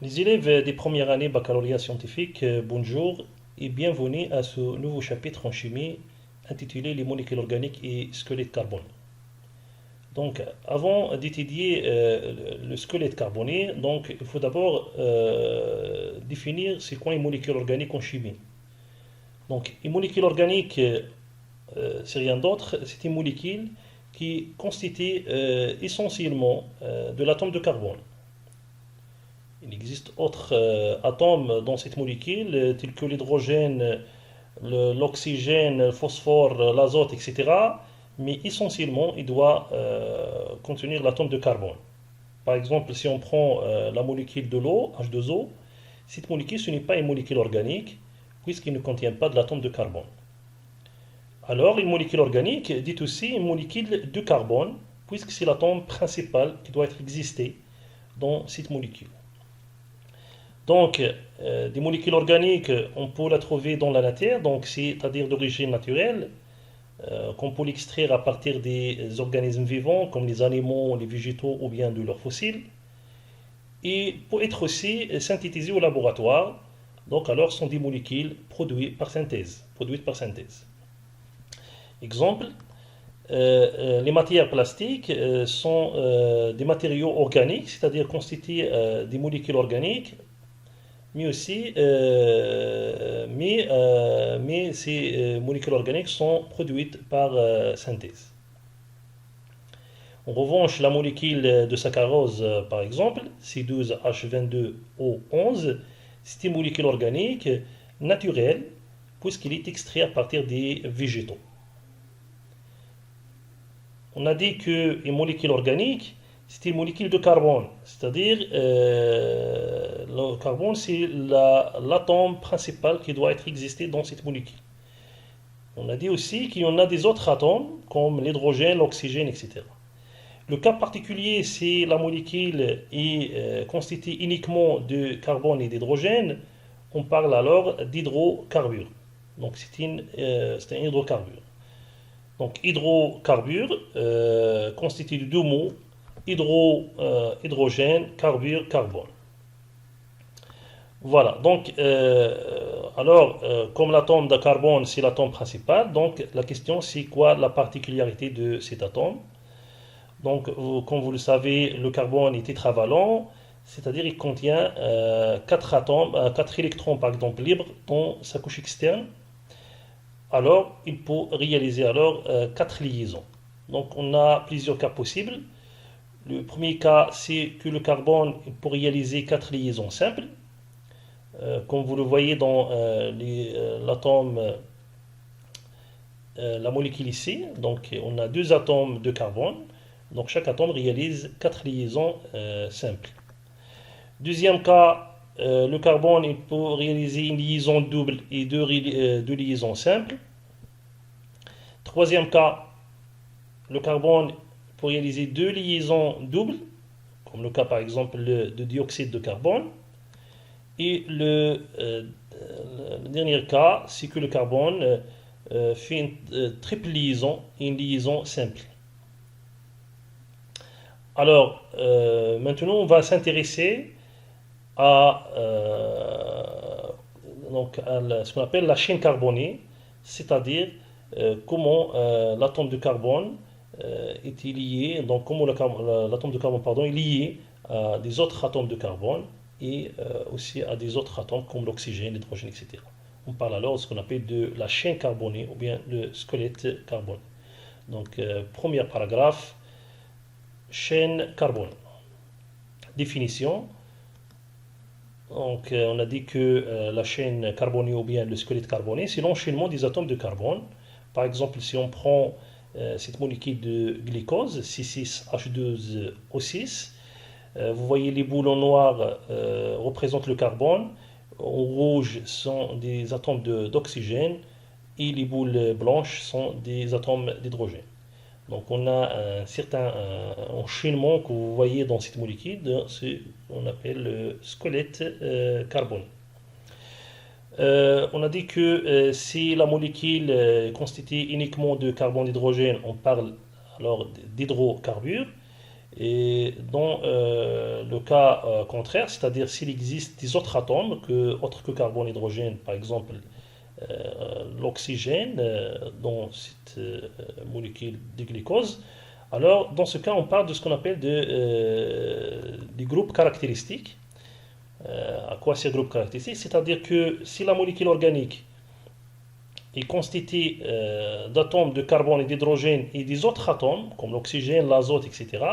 Les élèves des premières années baccalauréat scientifique, bonjour et bienvenue à ce nouveau chapitre en chimie intitulé Les molécules organiques et squelettes carbone. Donc, avant d'étudier le squelette carboné, donc, il faut d'abord définir c'est quoi une molécule organique en chimie. Donc, une molécule organique, c'est rien d'autre, c'est une molécule qui constitue essentiellement de l'atome de carbone. Il existe d'autres atomes dans cette molécule, tels que l'hydrogène, l'oxygène, le phosphore, l'azote, etc. Mais essentiellement, il doit contenir l'atome de carbone. Par exemple, si on prend la molécule de l'eau, H2O, cette molécule, ce n'est pas une molécule organique, puisqu'il ne contient pas de l'atome de carbone. Alors, une molécule organique dit aussi une molécule de carbone, puisque c'est l'atome principal qui doit être existé dans cette molécule. Donc, des molécules organiques, on peut la trouver dans la nature, donc c'est-à-dire d'origine naturelle, qu'on peut l'extraire à partir des organismes vivants, comme les animaux, les végétaux ou bien de leurs fossiles, et peut être aussi synthétisée au laboratoire. Donc, alors, ce sont des molécules produites par synthèse. Exemple, les matières plastiques sont des matériaux organiques, c'est-à-dire constitués des molécules organiques mais aussi, mais ces molécules organiques sont produites par synthèse. En revanche, la molécule de saccharose, par exemple, C12H22O11, c'est une molécule organique naturelle puisqu'il est extrait à partir des végétaux. On a dit qu'une molécule organique, c'est une molécule de carbone, c'est-à-dire le carbone, c'est l'atome principal qui doit être existé dans cette molécule. On a dit aussi qu'il y en a des autres atomes, comme l'hydrogène, l'oxygène, etc. Le cas particulier, c'est la molécule est constituée uniquement de carbone et d'hydrogène. On parle alors d'hydrocarbure. Donc c'est un hydrocarbure. Donc hydrocarbure constitué de deux mots, hydrogène, carbure, carbone. Voilà, donc comme l'atome de carbone c'est l'atome principal, donc la question c'est quoi la particularité de cet atome. Donc comme vous le savez, le carbone est tétravalent, c'est-à-dire il contient 4 atomes, 4 électrons par exemple libres dans sa couche externe. Alors il peut réaliser alors 4 liaisons. Donc on a plusieurs cas possibles. Le premier cas, c'est que le carbone peut réaliser 4 liaisons simples. Comme vous le voyez dans l'atome, la molécule ici, donc on a deux atomes de carbone. Donc chaque atome réalise 4 liaisons simples. Deuxième cas, le carbone il peut réaliser une liaison double et deux liaisons simples. Troisième cas, le carbone pour réaliser deux liaisons doubles, comme le cas par exemple de dioxyde de carbone. Et le dernier cas, c'est que le carbone fait une triple liaison et une liaison simple. Alors, maintenant, on va s'intéresser à, ce qu'on appelle la chaîne carbonée, c'est-à-dire comment l'atome de carbone est lié, donc comment l'atome de carbone pardon, est lié à des autres atomes de carbone et aussi à des autres atomes comme l'oxygène, l'hydrogène, etc. On parle alors de ce qu'on appelle de la chaîne carbonée ou bien le squelette carbone. Donc, premier paragraphe, chaîne carbone. Définition. Donc, on a dit que la chaîne carbonée ou bien le squelette carboné, c'est l'enchaînement des atomes de carbone. Par exemple, si on prend cette molécule de glucose, C6H12O6, vous voyez les boules en noir représentent le carbone, en rouge sont des atomes d'oxygène et les boules blanches sont des atomes d'hydrogène. Donc on a un certain enchaînement que vous voyez dans cette molécule, ce qu'on appelle le squelette carbone. On a dit que si la molécule constitue uniquement de carbone d'hydrogène, on parle alors d'hydrocarbure. Et dans le cas contraire, c'est-à-dire s'il existe des autres atomes, autres que carbone et hydrogène, par exemple l'oxygène dans cette molécule de glucose, alors dans ce cas on parle de ce qu'on appelle des groupes caractéristiques. À quoi ces groupes caractéristiques? C'est-à-dire que si la molécule organique est constituée d'atomes de carbone et d'hydrogène et des autres atomes, comme l'oxygène, l'azote, etc.,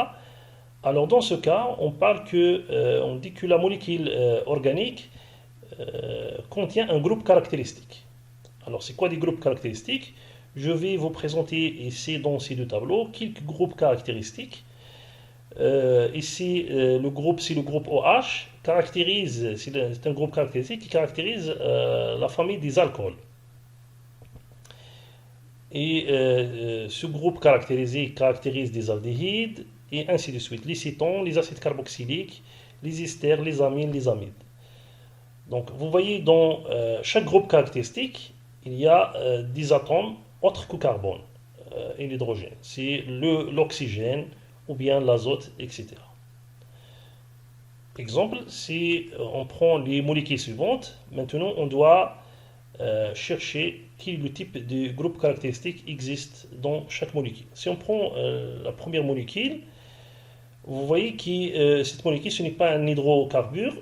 alors dans ce cas, on dit que la molécule organique contient un groupe caractéristique. Alors c'est quoi des groupes caractéristiques? Je vais vous présenter ici dans ces deux tableaux quelques groupes caractéristiques. Ici, c'est le groupe OH, c'est un groupe caractéristique qui caractérise la famille des alcools. Et ce groupe caractérise des aldéhydes, et ainsi de suite. Les cétones, les acides carboxyliques, les esters, les amines, les amides. Donc vous voyez dans chaque groupe caractéristique, il y a des atomes autres que carbone et l'hydrogène. C'est l'oxygène ou bien l'azote, etc. Exemple, si on prend les molécules suivantes, maintenant on doit chercher quel le type de groupe caractéristique existe dans chaque molécule. Si on prend la première molécule, vous voyez que cette molécule, ce n'est pas un hydrocarbure,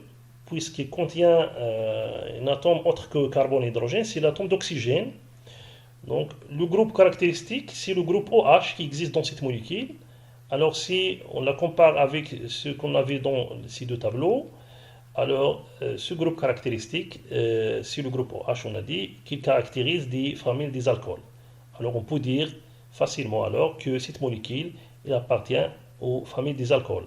puisqu'il contient un atome autre que carbone et hydrogène, c'est l'atome d'oxygène. Donc, le groupe caractéristique, c'est le groupe OH qui existe dans cette molécule. Alors, si on la compare avec ce qu'on avait dans ces deux tableaux, alors ce groupe caractéristique, c'est le groupe OH, on a dit, qui caractérise des familles des alcools. Alors, on peut dire facilement alors que cette molécule, elle appartient aux familles des alcools.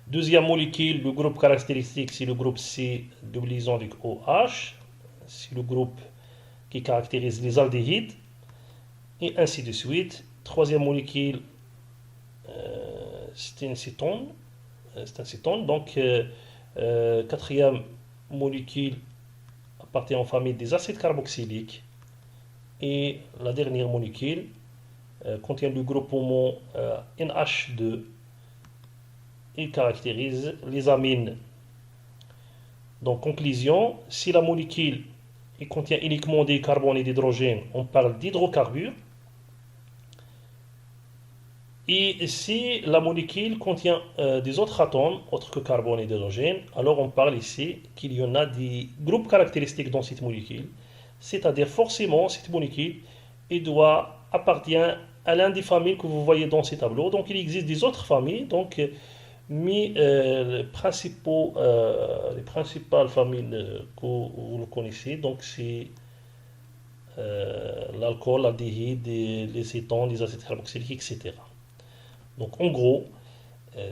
Deuxième molécule, le groupe caractéristique, c'est le groupe C de liaison avec OH. C'est le groupe qui caractérise les aldéhydes. Et ainsi de suite. Troisième molécule, c'est un cétone. Donc, quatrième molécule appartient aux familles des acides carboxyliques. Et la dernière molécule contient le groupement NH2. Il caractérise les amines. Donc, conclusion, si la molécule contient uniquement des carbones et d'hydrogène, on parle d'hydrocarbures. Et si la molécule contient des autres atomes, autres que carbone et d'hydrogène, alors on parle ici qu'il y en a des groupes caractéristiques dans cette molécule. C'est-à-dire forcément, cette molécule doit appartenir à l'une des familles que vous voyez dans ces tableaux. Donc il existe des autres familles, mais les principales familles que vous connaissez, donc c'est l'alcool, l'aldéhyde, les cétones, les acides carboxyliques, etc. Donc en gros,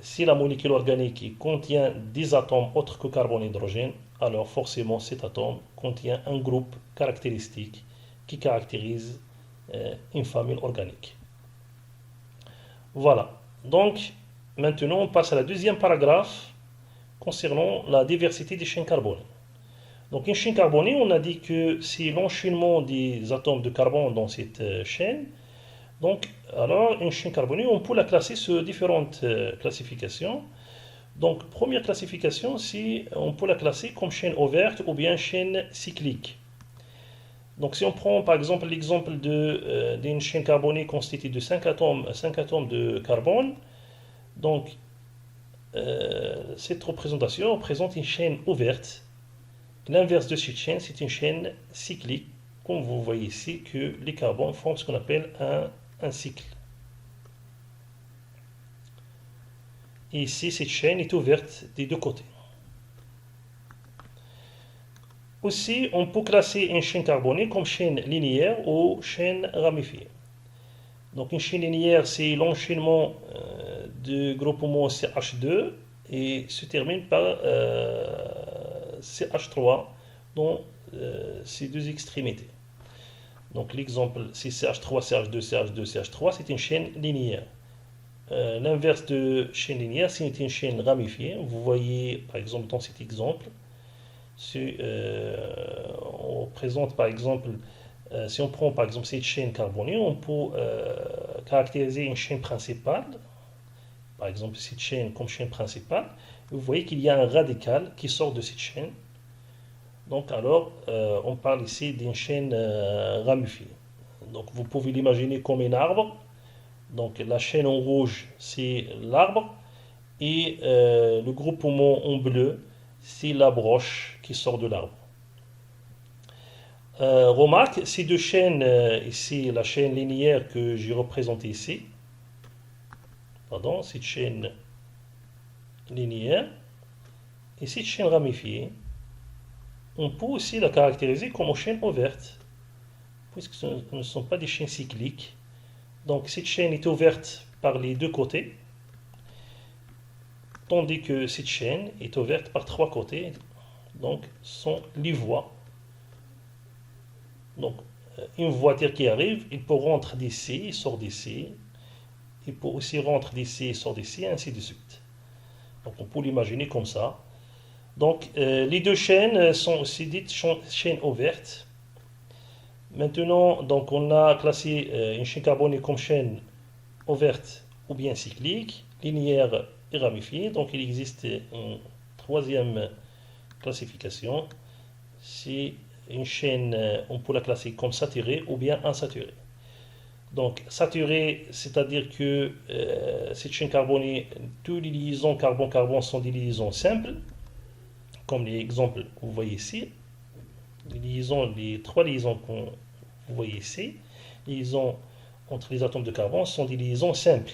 si la molécule organique contient des atomes autres que carbone et hydrogène, alors forcément cet atome contient un groupe caractéristique qui caractérise une famille organique. Voilà. Donc maintenant on passe à la deuxième paragraphe concernant la diversité des chaînes carbonées. Donc une chaîne carbonée, on a dit que c'est l'enchaînement des atomes de carbone dans cette chaîne. Donc, alors, une chaîne carbonée, on peut la classer sur différentes classifications. Donc, première classification, on peut la classer comme chaîne ouverte ou bien chaîne cyclique. Donc, si on prend par exemple l'exemple d'une chaîne carbonée constituée de 5 atomes de carbone, donc cette représentation représente une chaîne ouverte. L'inverse de cette chaîne, c'est une chaîne cyclique. Comme vous voyez ici, que les carbones forment ce qu'on appelle un cycle. Et ici, cette chaîne est ouverte des deux côtés. Aussi, on peut classer une chaîne carbonée comme chaîne linéaire ou chaîne ramifiée. Donc, une chaîne linéaire, c'est l'enchaînement de groupement CH2 et se termine par CH3 dans ces deux extrémités. Donc l'exemple, c'est CH3, CH2, CH2, CH3, c'est une chaîne linéaire. L'inverse de chaîne linéaire, c'est une chaîne ramifiée. Vous voyez, par exemple, dans cet exemple, on présente, par exemple, si on prend, par exemple, cette chaîne carbonée, on peut caractériser une chaîne principale par exemple cette chaîne comme chaîne principale, vous voyez qu'il y a un radical qui sort de cette chaîne. Donc alors, on parle ici d'une chaîne ramifiée. Donc vous pouvez l'imaginer comme un arbre. Donc la chaîne en rouge, c'est l'arbre. Et le groupement en bleu, c'est la broche qui sort de l'arbre. Remarque, ces deux chaînes, ici, la chaîne linéaire que j'ai représentée ici, pardon, cette chaîne linéaire et cette chaîne ramifiée, on peut aussi la caractériser comme chaîne ouverte, puisque ce ne sont pas des chaînes cycliques. Donc cette chaîne est ouverte par les deux côtés, tandis que cette chaîne est ouverte par trois côtés, donc sont les voies. Donc une voiture qui arrive, il peut rentrer d'ici, il sort d'ici, il peut aussi rentrer d'ici, il sort d'ici, ainsi de suite. Donc on peut l'imaginer comme ça. Donc les deux chaînes sont aussi dites chaînes ouvertes. Maintenant, donc on a classé une chaîne carbonée comme chaîne ouverte ou bien cyclique, linéaire et ramifiée. Donc il existe une troisième classification. C'est une chaîne, on peut la classer comme saturée ou bien insaturée. Donc saturée, c'est-à-dire que cette chaîne carbonée, toutes les liaisons carbone-carbone sont des liaisons simples, comme l'exemple que vous voyez ici. Les trois liaisons que vous voyez ici, les liaisons entre les atomes de carbone sont des liaisons simples.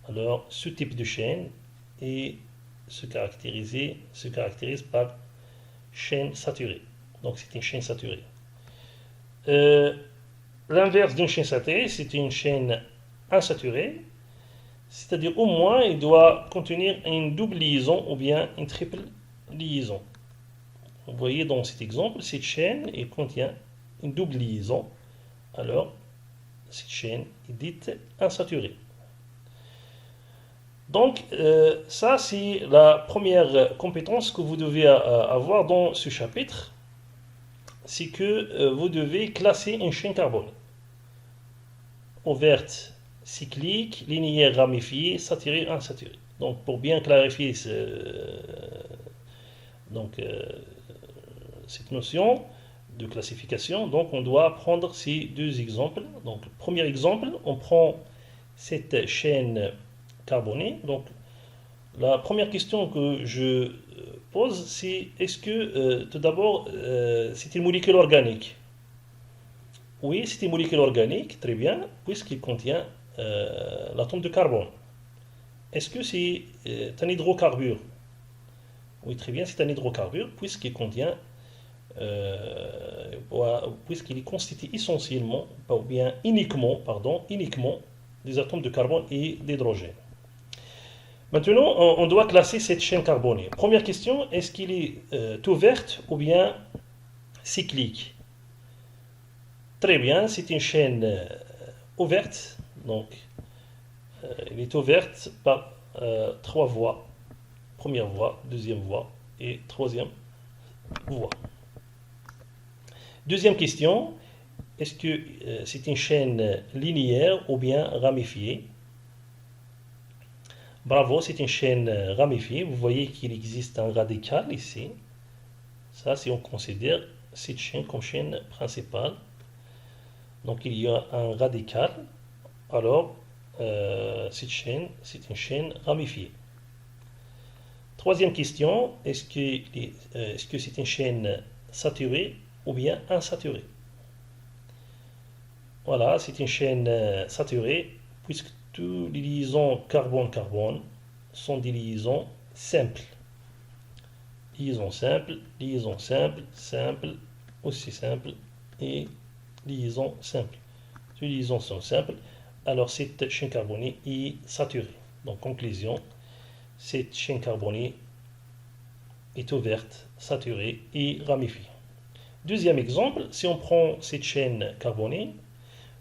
Alors, ce type de chaîne se caractérise par chaîne saturée. Donc, c'est une chaîne saturée. L'inverse d'une chaîne saturée, c'est une chaîne insaturée. C'est-à-dire, au moins, il doit contenir une double liaison ou bien une triple liaison. Vous voyez dans cet exemple, cette chaîne contient une double liaison. Alors, cette chaîne est dite insaturée. Donc, ça, c'est la première compétence que vous devez avoir dans ce chapitre. C'est que vous devez classer une chaîne carbonée. Ouverte, cyclique, linéaire, ramifiée, saturée, insaturée. Donc, pour bien clarifier cette notion de classification, donc on doit prendre ces deux exemples. Donc, le premier exemple, on prend cette chaîne carbonée. Donc, la première question que je pose, c'est est-ce que, tout d'abord, c'est une molécule organique? Oui, c'est une molécule organique, très bien, puisqu'il contient l'atome de carbone. Est-ce que c'est un hydrocarbure? Oui, très bien, c'est un hydrocarbure, puisqu'il contient, puisqu'il est constitué essentiellement, ou bien uniquement des atomes de carbone et d'hydrogène. Maintenant, on doit classer cette chaîne carbonée. Première question, est-ce qu'il est ouverte ou bien cyclique? Très bien, c'est une chaîne ouverte. Donc, elle est ouverte par trois voies. Première voie, deuxième voie et troisième voie. Deuxième question, est-ce que c'est une chaîne linéaire ou bien ramifiée? Bravo, c'est une chaîne ramifiée. Vous voyez qu'il existe un radical ici. Ça, si on considère cette chaîne comme chaîne principale. Donc, il y a un radical. Alors, cette chaîne, c'est une chaîne ramifiée. Troisième question, est-ce que c'est une chaîne saturée ou bien insaturée? Voilà, c'est une chaîne saturée, puisque toutes les liaisons carbone-carbone sont des liaisons simples. Liaison simple, liaison simple, simple, aussi simple, et liaison simple. Toutes les liaisons sont simples, alors cette chaîne carbonée est saturée. Donc, conclusion, cette chaîne carbonée est ouverte, saturée et ramifiée. Deuxième exemple, si on prend cette chaîne carbonée,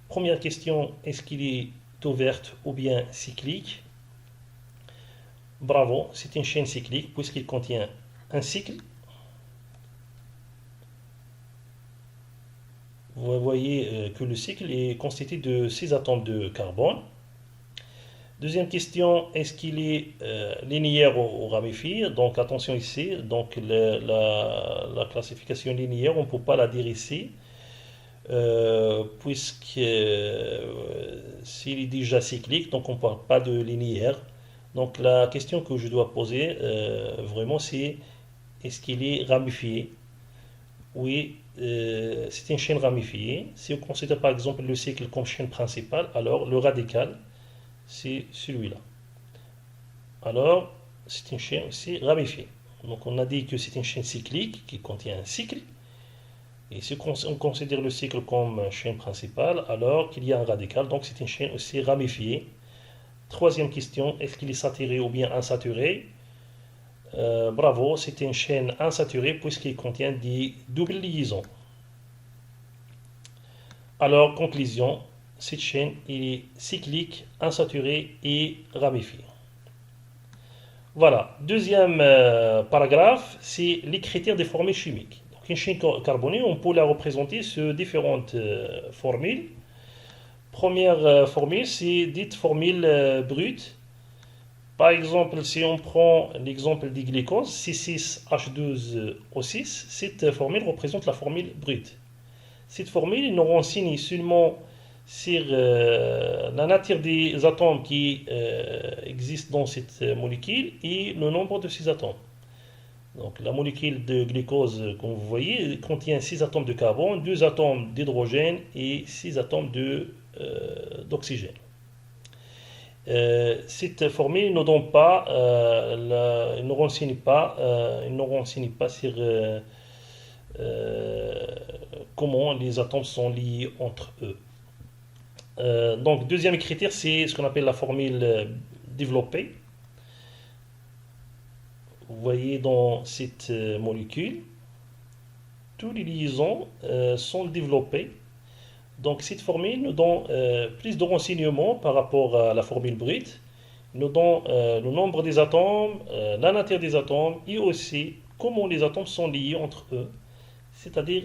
première question, est-ce qu'il est ouverte ou bien cyclique? Bravo, c'est une chaîne cyclique puisqu'il contient un cycle. Vous voyez que le cycle est constitué de 6 atomes de carbone. Deuxième question, est-ce qu'il est linéaire ou ramifié? Donc attention ici, donc la classification linéaire, on ne peut pas la dire ici, puisque s'il est déjà cyclique, donc on ne parle pas de linéaire. Donc la question que je dois poser vraiment c'est est-ce qu'il est ramifié? Oui, c'est une chaîne ramifiée. Si on considère par exemple le cycle comme chaîne principale, alors le radical c'est celui-là. Alors, c'est une chaîne aussi ramifiée. Donc, on a dit que c'est une chaîne cyclique qui contient un cycle. Et si on considère le cycle comme chaîne principale, alors qu'il y a un radical, donc c'est une chaîne aussi ramifiée. Troisième question, est-ce qu'il est saturé ou bien insaturé? Bravo, c'est une chaîne insaturée puisqu'il contient des doubles liaisons. Alors, conclusion, cette chaîne est cyclique, insaturée et ramifiée. Voilà. Deuxième paragraphe, c'est les critères des formules chimiques. Donc, une chaîne carbonée, on peut la représenter sous différentes formules. Première formule, c'est dite formule brute. Par exemple, si on prend l'exemple du glycose, C6H12O6, cette formule représente la formule brute. Cette formule nous renseigne seulement sur la nature des atomes qui existent dans cette molécule et le nombre de ces atomes. Donc la molécule de glucose, comme vous voyez, contient 6 atomes de carbone, 2 atomes d'hydrogène et 6 atomes d'oxygène. Cette formule ne donne pas, ne renseigne pas sur comment les atomes sont liés entre eux. Donc, deuxième critère, c'est ce qu'on appelle la formule développée. Vous voyez dans cette molécule, tous les liaisons sont développées. Donc, cette formule nous donne plus de renseignements par rapport à la formule brute. Nous donne le nombre des atomes, la nature des atomes et aussi comment les atomes sont liés entre eux. C'est-à-dire,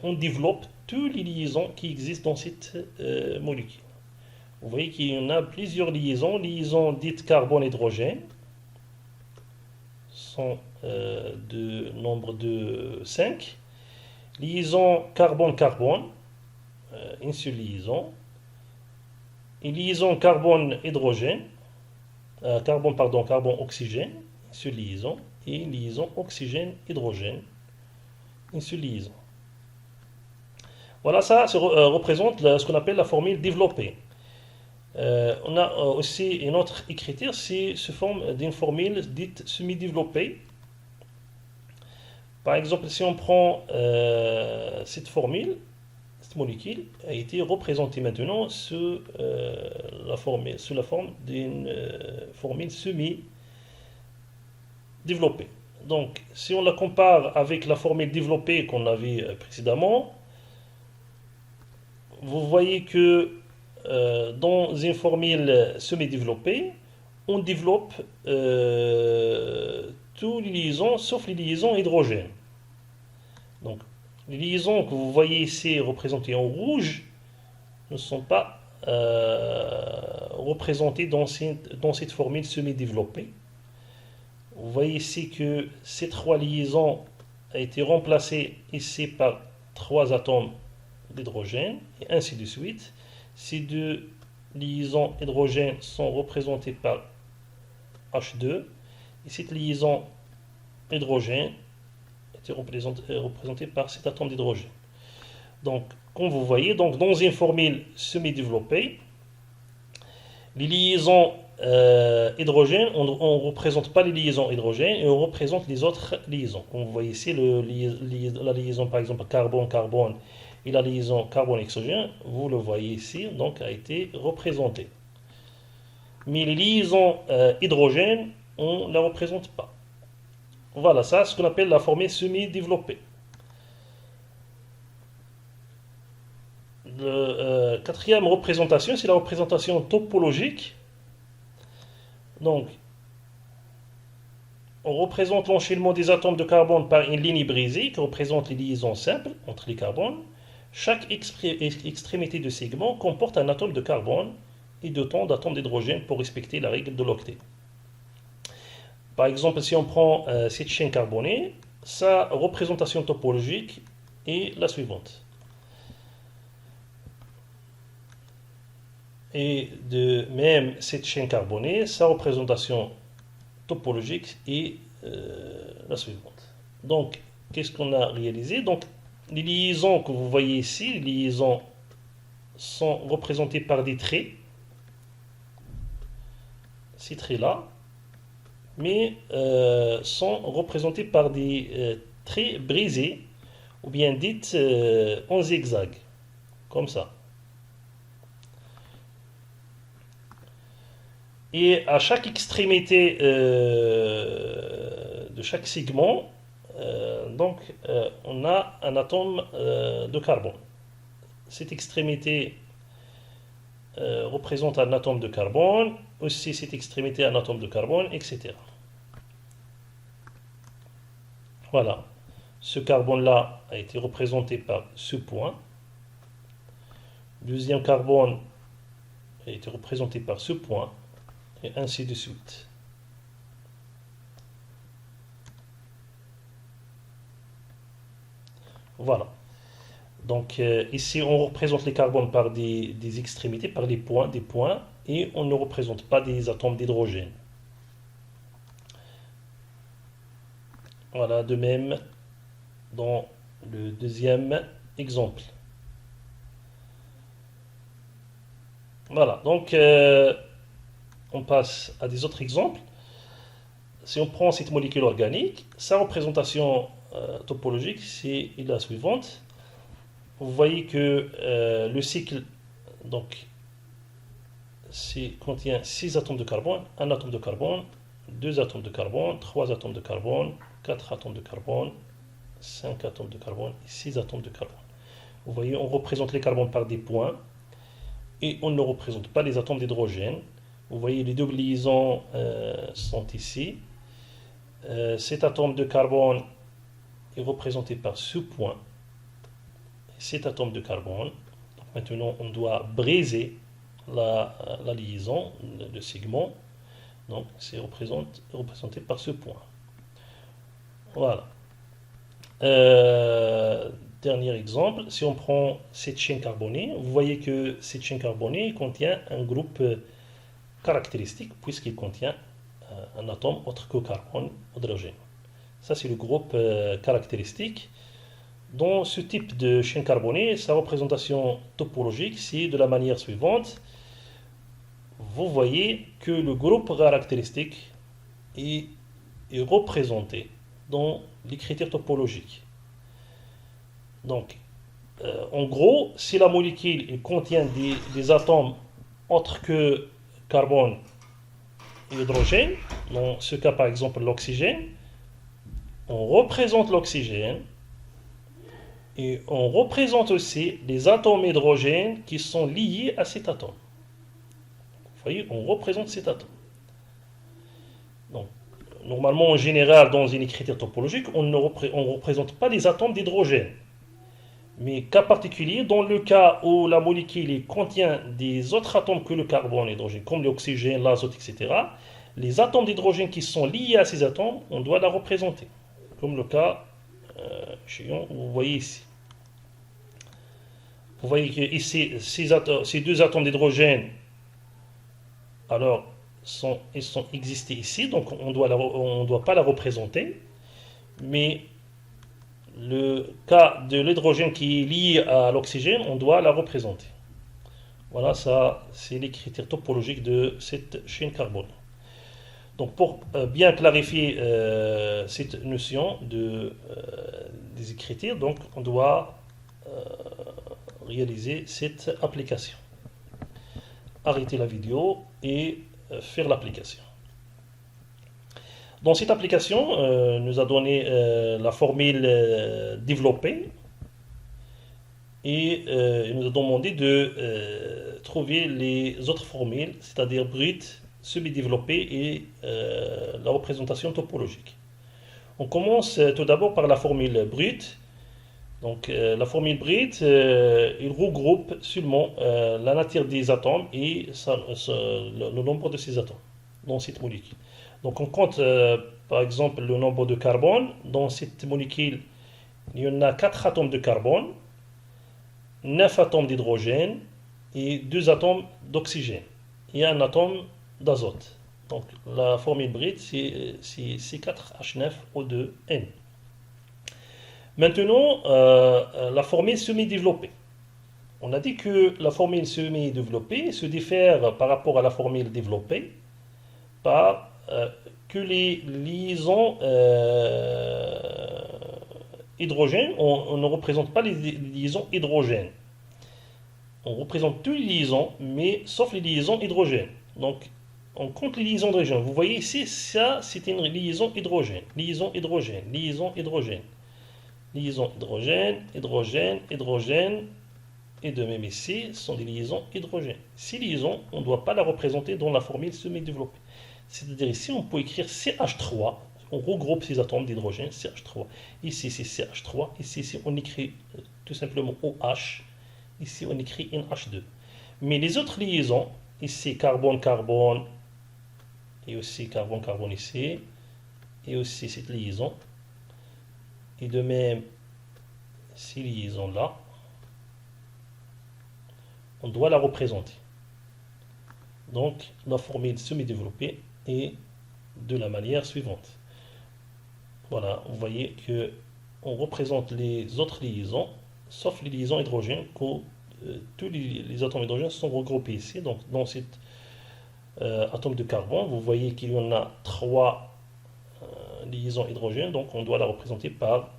on développe toutes les liaisons qui existent dans cette molécule. Vous voyez qu'il y en a plusieurs liaisons dites carbone-hydrogène, sont de nombre de 5. Liaison carbone-carbone, une seule liaison. Une liaison carbone-hydrogène, carbone-oxygène, une seule liaison. Et une liaison oxygène-hydrogène, une seule liaison. Voilà, ça représente ce qu'on appelle la formule développée. On a aussi une autre critère, c'est sous forme d'une formule dite semi-développée. Par exemple, si on prend cette formule, cette molécule a été représentée maintenant sous la forme d'une formule semi-développée. Donc, si on la compare avec la formule développée qu'on avait précédemment, vous voyez que dans une formule semi-développée, on développe toutes les liaisons sauf les liaisons hydrogène. Donc, les liaisons que vous voyez ici représentées en rouge ne sont pas représentées dans cette formule semi-développée. Vous voyez ici que ces 3 liaisons ont été remplacées ici par 3 atomes d'hydrogène et ainsi de suite. Ces 2 liaisons hydrogène sont représentées par H2 et cette liaison hydrogène est représentée par cet atome d'hydrogène. Donc, comme vous voyez, donc, dans une formule semi-développée, les liaisons hydrogène, on ne représente pas les liaisons hydrogène et on représente les autres liaisons. Comme vous voyez ici, la liaison par exemple carbone-carbone et la liaison carbone-oxygène, vous le voyez ici, donc a été représentée. Mais les liaisons hydrogène, on ne la représente pas. Voilà, ça c'est ce qu'on appelle la formule semi-développée. La quatrième représentation, c'est la représentation topologique. Donc, on représente l'enchaînement des atomes de carbone par une ligne brisée qui représente les liaisons simples entre les carbones. Chaque extrémité de segment comporte un atome de carbone et de temps d'atomes d'hydrogène pour respecter la règle de l'octet. Par exemple, si on prend cette chaîne carbonée, sa représentation topologique est la suivante. Et de même cette chaîne carbonée, sa représentation topologique est la suivante. Donc, qu'est-ce qu'on a réalisé? Donc, les liaisons que vous voyez ici, les liaisons sont représentées par des traits, ces traits-là, mais sont représentés par des traits brisés, ou bien dites en zigzag, comme ça. Et à chaque extrémité de chaque segment, on a un atome de carbone. Cette extrémité représente un atome de carbone, aussi cette extrémité un atome de carbone, etc. Voilà, ce carbone-là a été représenté par ce point. Le deuxième carbone a été représenté par ce point, et ainsi de suite. Voilà. Donc ici, on représente les carbones par des extrémités, par des points, et on ne représente pas des atomes d'hydrogène. Voilà, de même dans le deuxième exemple. Voilà, donc on passe à des autres exemples. Si on prend cette molécule organique, sa représentation topologique, c'est la suivante. Vous voyez que le cycle contient 6 atomes de carbone, 1 atome de carbone, 2 atomes de carbone, 3 atomes de carbone, 4 atomes de carbone, 5 atomes de carbone et 6 atomes de carbone. Vous voyez, on représente les carbones par des points et on ne représente pas les atomes d'hydrogène. Vous voyez, les doubles liaisons sont ici. Cet atome de carbone est représenté par ce point. Cet atome de carbone. Maintenant, on doit briser la liaison, le segment. Donc, c'est représenté par ce point. Voilà. Dernier exemple, si on prend cette chaîne carbonée, vous voyez que cette chaîne carbonée contient un groupe caractéristique puisqu'il contient un atome autre que carbone, hydrogène. Ça, c'est le groupe caractéristique. Dans ce type de chaîne carbonée, sa représentation topologique, c'est de la manière suivante. Vous voyez que le groupe caractéristique est représenté dans les critères topologiques. Donc, en gros, si la molécule contient des atomes autres que carbone et hydrogène, dans ce cas par exemple l'oxygène, on représente l'oxygène et on représente aussi les atomes hydrogène qui sont liés à cet atome. Vous voyez, on représente cet atome. Donc, normalement, en général, dans une écriture topologique, on ne représente pas les atomes d'hydrogène. Mais cas particulier, dans le cas où la molécule contient des autres atomes que le carbone et l'hydrogène, comme l'oxygène, l'azote, etc., les atomes d'hydrogène qui sont liés à ces atomes, on doit la représenter. Comme le cas vous voyez ici. Vous voyez que ici, ces deux atomes d'hydrogène, alors, ils sont existés ici, donc on ne doit pas la représenter. Mais le cas de l'hydrogène qui est lié à l'oxygène, on doit la représenter. Voilà, ça, c'est les critères topologiques de cette chaîne carbone. Donc, pour bien clarifier cette notion des critères, donc on doit réaliser cette application. Arrêter la vidéo et faire l'application. Dans cette application, nous a donné la formule développée et il nous a demandé de trouver les autres formules, c'est-à-dire brute, semi-développée et la représentation topologique. On commence tout d'abord par la formule brute. Donc la formule bride, il regroupe seulement la nature des atomes et le nombre de ces atomes dans cette molécule. Donc on compte par exemple le nombre de carbone. Dans cette molécule, il y en a 4 atomes de carbone, 9 atomes d'hydrogène et 2 atomes d'oxygène et un atome d'azote. Donc la formule bride, c'est C4H9O2N. Maintenant, la formule semi-développée. On a dit que la formule semi-développée se diffère par rapport à la formule développée par que les liaisons hydrogène, on ne représente pas les liaisons hydrogènes. On représente toutes les liaisons, mais sauf les liaisons hydrogènes. Donc, on compte les liaisons hydrogène. Vous voyez ici, ça, c'est une liaison hydrogène. Liaison hydrogène, liaison hydrogène. Liaison hydrogène, hydrogène, hydrogène. Et de même ici, ce sont des liaisons hydrogène. Ces liaisons, on ne doit pas la représenter dans la formule semi-développée. C'est-à-dire ici, on peut écrire CH3. On regroupe ces atomes d'hydrogène, CH3. Ici, c'est CH3. Ici, on écrit tout simplement OH. Ici, on écrit NH2. Mais les autres liaisons, ici, carbone-carbone, et aussi carbone-carbone ici, et aussi cette liaison, et de même, ces liaisons-là, on doit la représenter. Donc, la formule semi-développée est de la manière suivante. Voilà, vous voyez que on représente les autres liaisons, sauf les liaisons hydrogènes, que tous les atomes hydrogènes sont regroupés ici. Donc, dans cet atome de carbone, vous voyez qu'il y en a 3 liaisons hydrogènes, donc on doit la représenter par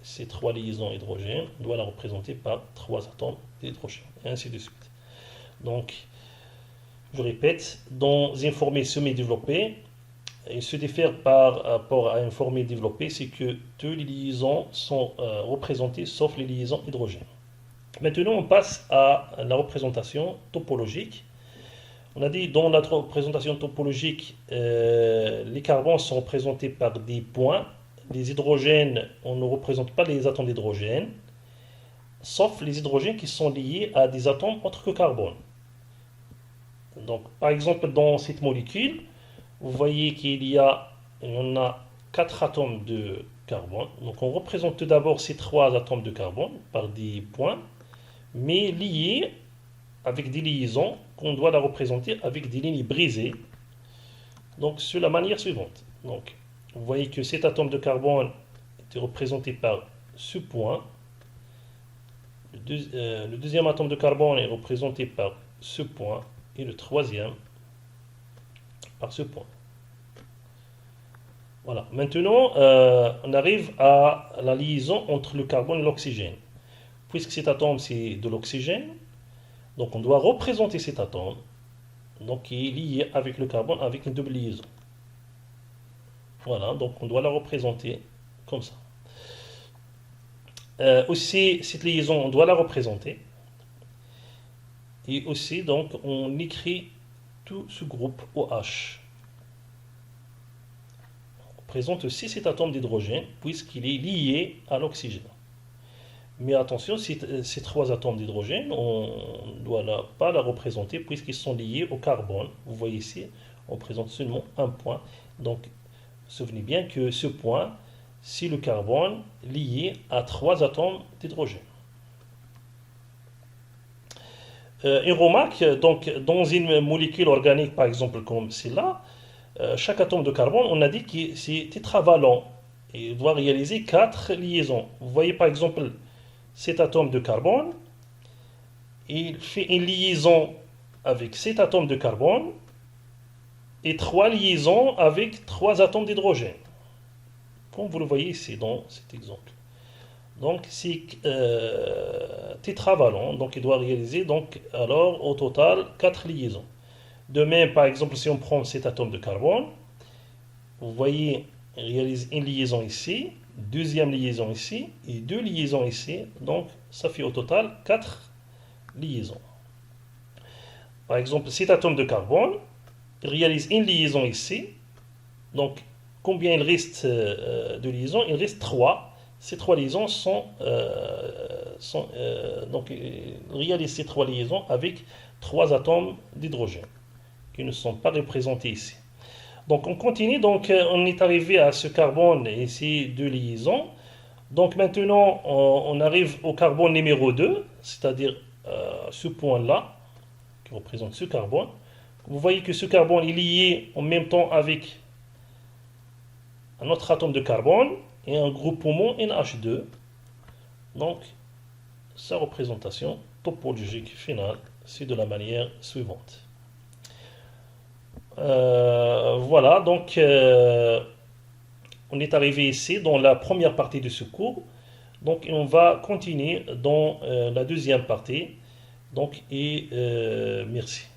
ces 3 liaisons hydrogènes, on doit la représenter par 3 atomes d'hydrogène, et ainsi de suite. Donc, je répète, dans une formule semi-développée, il se diffère par rapport à une formule développée, c'est que toutes les liaisons sont représentées sauf les liaisons hydrogènes. Maintenant, on passe à la représentation topologique. On a dit dans la représentation topologique, les carbones sont représentés par des points. Les hydrogènes, on ne représente pas les atomes d'hydrogène, sauf les hydrogènes qui sont liés à des atomes autres que carbone. Donc, par exemple, dans cette molécule, vous voyez qu'il y en a 4 atomes de carbone. Donc, on représente tout d'abord ces 3 atomes de carbone par des points, mais liés avec des liaisons qu'on doit la représenter avec des lignes brisées. Donc, sur la manière suivante. Donc, vous voyez que cet atome de carbone est représenté par ce point. Le deuxième atome de carbone est représenté par ce point. Et le troisième par ce point. Voilà. Maintenant, on arrive à la liaison entre le carbone et l'oxygène. Puisque cet atome, c'est de l'oxygène, donc on doit représenter cet atome, donc qui est lié avec le carbone avec une double liaison. Voilà, donc on doit la représenter comme ça. Aussi, cette liaison, on doit la représenter. Et aussi, donc, on écrit tout ce groupe OH. On présente aussi cet atome d'hydrogène, puisqu'il est lié à l'oxygène. Mais attention, ces 3 atomes d'hydrogène, on ne doit pas la représenter, puisqu'ils sont liés au carbone. Vous voyez ici, on présente seulement un point. Donc, souvenez bien que ce point, c'est le carbone lié à 3 atomes d'hydrogène. Une remarque, donc, dans une molécule organique, par exemple, comme celle-là, chaque atome de carbone, on a dit que c'est tétravalent et il doit réaliser 4 liaisons. Vous voyez, par exemple, cet atome de carbone, il fait une liaison avec cet atome de carbone et 3 liaisons avec 3 atomes d'hydrogène. Comme vous le voyez ici dans cet exemple. Donc, c'est tétravalent, donc il doit réaliser donc, alors au total 4 liaisons. De même, par exemple, si on prend cet atome de carbone, vous voyez, il réalise une liaison ici, deuxième liaison ici, et 2 liaisons ici, donc ça fait au total 4 liaisons. Par exemple, cet atome de carbone, il réalise une liaison ici, donc combien il reste de liaisons? Il reste 3. Ces trois liaisons donc réalisent ces trois liaisons avec trois atomes d'hydrogène qui ne sont pas représentés ici. Donc on continue, donc on est arrivé à ce carbone et ces deux liaisons. Donc maintenant on arrive au carbone numéro 2, c'est-à-dire ce point-là, qui représente ce carbone. Vous voyez que ce carbone est lié en même temps avec un autre atome de carbone et un groupe poumon NH2. Donc sa représentation topologique finale, c'est de la manière suivante. Voilà, donc on est arrivé ici dans la première partie de ce cours. Donc on va continuer dans la deuxième partie. Donc merci.